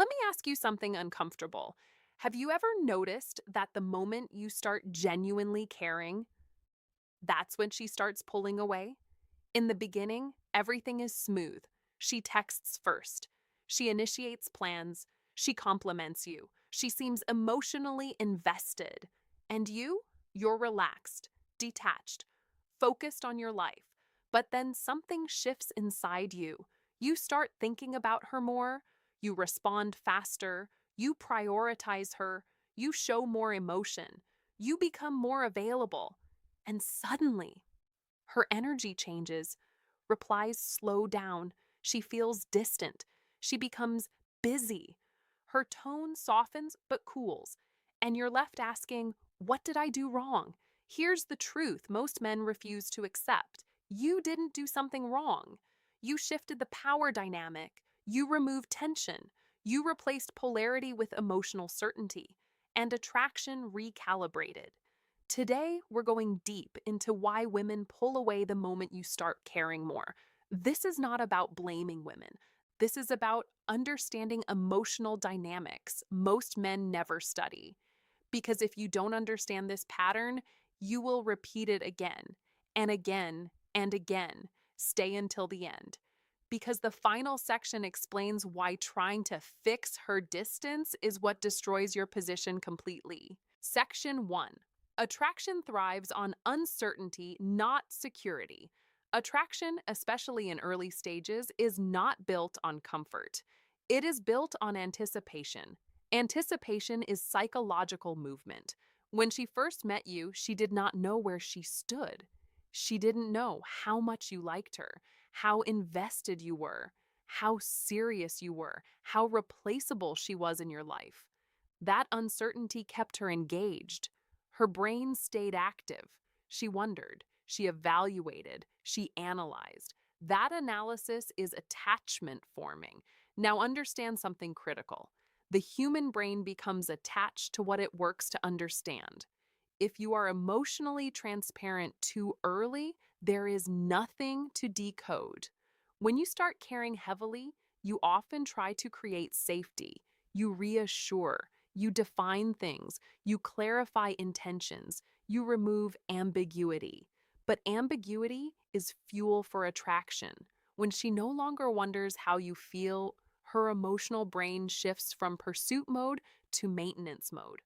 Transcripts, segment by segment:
Let me ask you something uncomfortable. Have you ever noticed that the moment you start genuinely caring, that's when she starts pulling away? In the beginning, everything is smooth. She texts first. She initiates plans. She compliments you. She seems emotionally invested. And you're relaxed, detached, focused on your life. But then something shifts inside you. You start thinking about her more. You respond faster. You prioritize her. You show more emotion. You become more available. And suddenly, her energy changes. Replies slow down. She feels distant. She becomes busy. Her tone softens but cools. And you're left asking, what did I do wrong? Here's the truth most men refuse to accept. You didn't do something wrong. You shifted the power dynamic. You removed tension. You replaced polarity with emotional certainty. And attraction recalibrated. Today, we're going deep into why women pull away the moment you start caring more. This is not about blaming women. This is about understanding emotional dynamics most men never study. Because if you don't understand this pattern, you will repeat it again and again and again. Stay until the end. Because the final section explains why trying to fix her distance is what destroys your position completely. Section 1. Attraction thrives on uncertainty, not security. Attraction, especially in early stages, is not built on comfort. It is built on anticipation. Anticipation is psychological movement. When she first met you, she did not know where she stood. She didn't know how much you liked her, how invested you were, how serious you were, how replaceable she was in your life. That uncertainty kept her engaged. Her brain stayed active. She wondered, she evaluated, she analyzed. That analysis is attachment forming. Now understand something critical. The human brain becomes attached to what it works to understand. If you are emotionally transparent too early, there is nothing to decode. When you start caring heavily, you often try to create safety. You reassure, you define things, you clarify intentions, you remove ambiguity. But ambiguity is fuel for attraction. When she no longer wonders how you feel, her emotional brain shifts from pursuit mode to maintenance mode.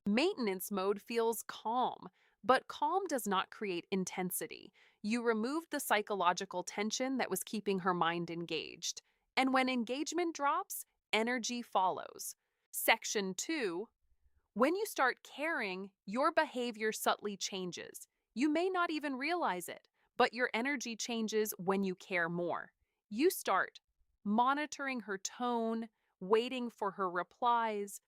Maintenance mode feels calm, but calm does not create intensity. You removed the psychological tension that was keeping her mind engaged. And when engagement drops, energy follows. Section 2. When you start caring, your behavior subtly changes. You may not even realize it, but your energy changes when you care more. You start monitoring her tone, waiting for her replies,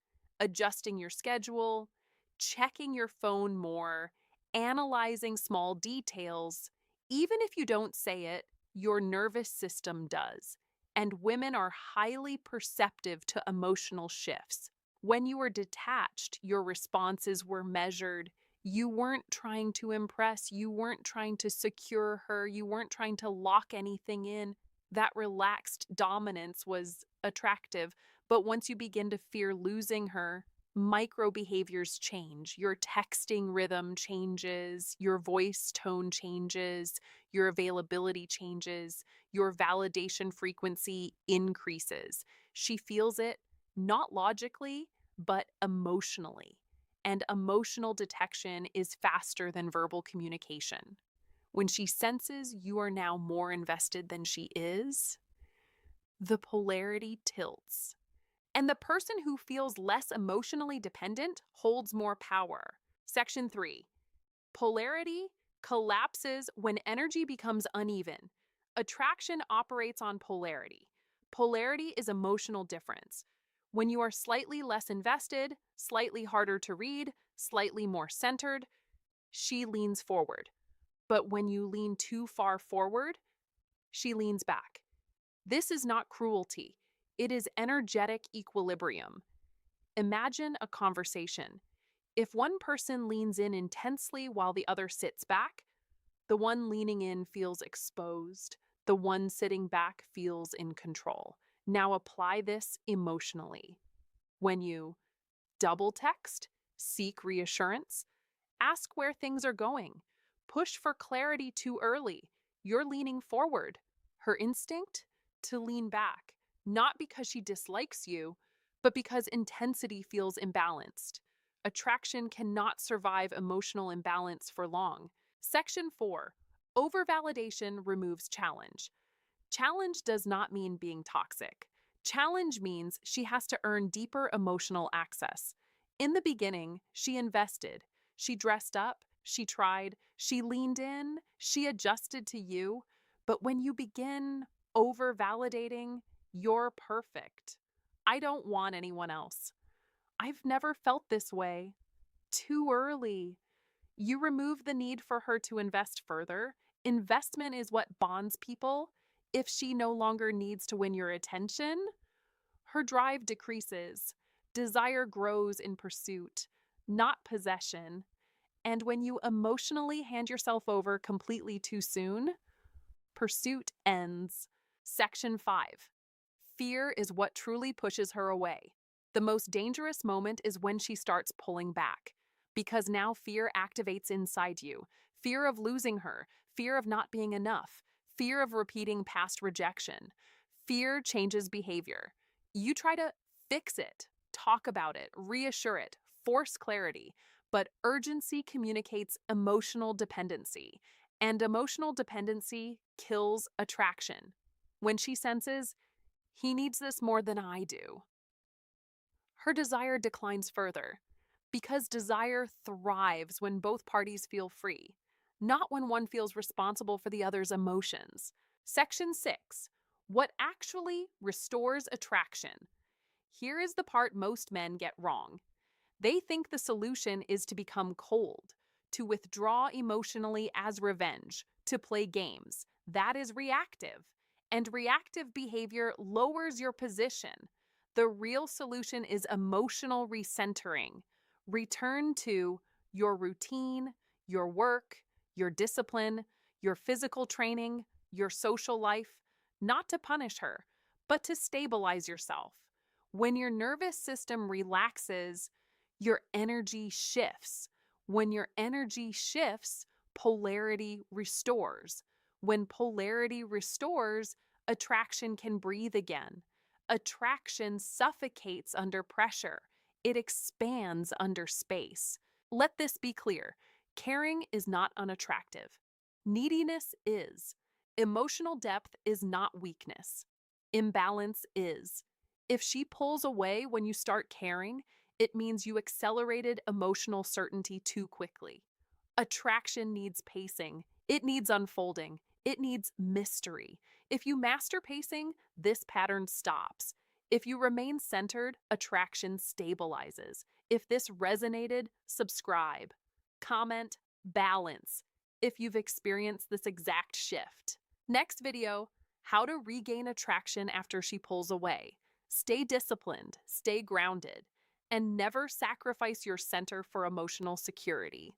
adjusting your schedule, checking your phone more, analyzing small details. Even if you don't say it, your nervous system does. And women are highly perceptive to emotional shifts. When you were detached, your responses were measured. You weren't trying to impress. You weren't trying to secure her. You weren't trying to lock anything in. That relaxed dominance was attractive. But once you begin to fear losing her, micro behaviors change. Your texting rhythm changes. Your voice tone changes. Your availability changes. Your validation frequency increases. She feels it not logically, but emotionally. And emotional detection is faster than verbal communication. When she senses you are now more invested than she is, the polarity tilts. And the person who feels less emotionally dependent holds more power. Section 3. Polarity collapses when energy becomes uneven. Attraction operates on polarity. Polarity is emotional difference. When you are slightly less invested, slightly harder to read, slightly more centered, she leans forward. But when you lean too far forward, she leans back. This is not cruelty. It is energetic equilibrium. Imagine a conversation. If one person leans in intensely while the other sits back, the one leaning in feels exposed. The one sitting back feels in control. Now apply this emotionally. When you double text, seek reassurance, ask where things are going, push for clarity too early, you're leaning forward. Her instinct? To lean back, not because she dislikes you, but because intensity feels imbalanced. Attraction cannot survive emotional imbalance for long. Section 4. Overvalidation removes challenge. Challenge does not mean being toxic. Challenge means she has to earn deeper emotional access. In the beginning, she invested. She dressed up, she tried, she leaned in, she adjusted to you. But when you begin over validating, you're perfect. I don't want anyone else. I've never felt this way. Too early. You remove the need for her to invest further. Investment is what bonds people. If she no longer needs to win your attention, her drive decreases. Desire grows in pursuit, not possession. And when you emotionally hand yourself over completely too soon, pursuit ends. Section 5. Fear is what truly pushes her away. The most dangerous moment is when she starts pulling back, because now fear activates inside you. Fear of losing her, fear of not being enough, fear of repeating past rejection. Fear changes behavior. You try to fix it, talk about it, reassure it, force clarity, but urgency communicates emotional dependency, and emotional dependency kills attraction. When she senses, he needs this more than I do, her desire declines further, because desire thrives when both parties feel free, not when one feels responsible for the other's emotions. Section 6. What actually restores attraction? Here is the part most men get wrong. They think the solution is to become cold, to withdraw emotionally as revenge, to play games. That is reactive. And reactive behavior lowers your position. The real solution is emotional recentering. Return to your routine, your work, your discipline, your physical training, your social life, not to punish her, but to stabilize yourself. When your nervous system relaxes, your energy shifts. When your energy shifts, polarity restores. When polarity restores, attraction can breathe again. Attraction suffocates under pressure. It expands under space. Let this be clear. Caring is not unattractive. Neediness is. Emotional depth is not weakness. Imbalance is. If she pulls away when you start caring, it means you accelerated emotional certainty too quickly. Attraction needs pacing. It needs unfolding. It needs mystery. If you master pacing, this pattern stops. If you remain centered, attraction stabilizes. If this resonated, subscribe. Comment, balance, if you've experienced this exact shift. Next video, how to regain attraction after she pulls away. Stay disciplined, stay grounded, and never sacrifice your center for emotional security.